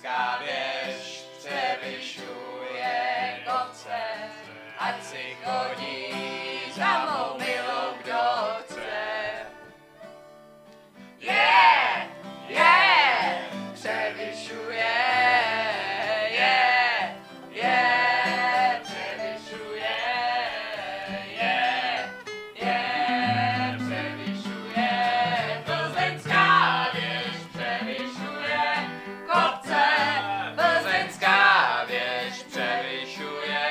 Plzeňská věž převyšuje kopce, ať si chodí za mou milou, kdo chce. Převyšuje, převyšuje, převyšuje, Plzeňská věž převyšuje kopce, Plzeňská věž převyšuje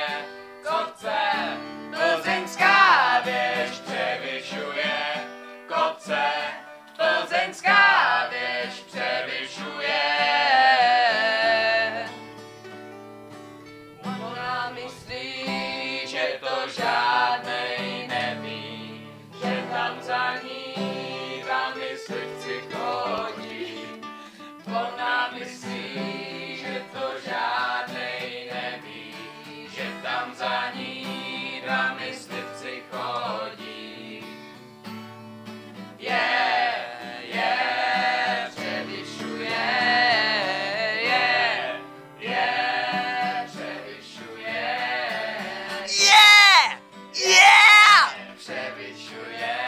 kopce, Plzeňská věž převyšuje kopce, Plzeňská věž převyšuje. Ona myslí, že to žádnej neví, že tam za ní myslivci chodí. Ona myslí, že to žádnej neví, že tam za ní myslivci chodí. Převyšuje,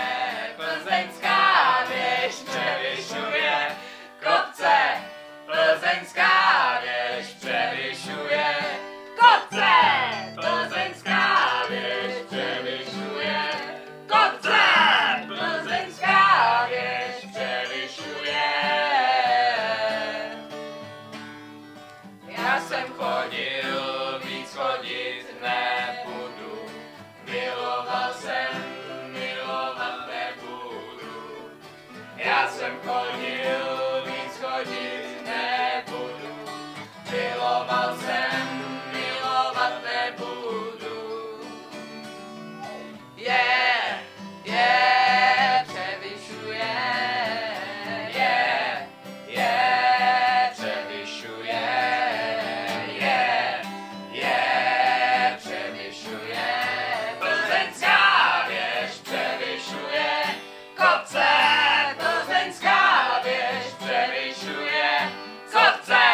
Plzeňská věž převyšuje kopce, Plzeňská věž převyšuje kopce, Plzeňská věž převyšuje kopce, Plzeňská věž převyšuje. Já jsem chodil, víc chodit nebudu, miloval jsem, milovat nebudu. Já jsem chodil, víc chodit nebudu, miloval jsem, milovat nebudu. Převyšuje, převyšuje, převyšuje, Plzeňská věž převyšuje kopce, Plzeňská věž převyšuje kopce,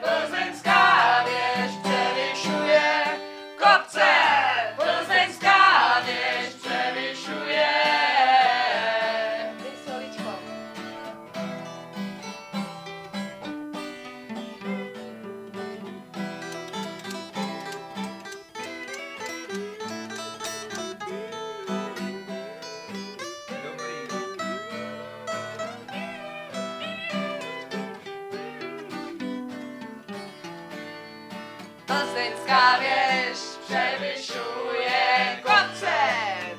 Plzeňská věž převyšuje kopce, Plzeňská věž převyšuje. Plzeňská věž převyšuje kopce,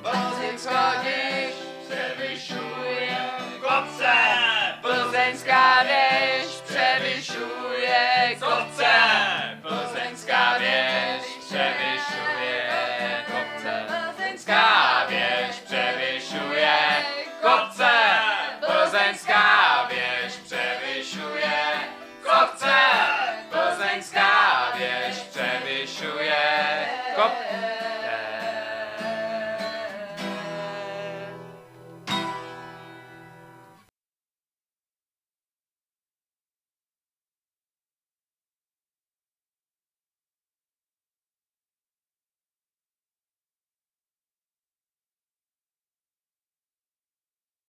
Plzeňská věž převyšuje kopce, Plzeňská věž převyšuje kopce, Plzeňská věž převyšuje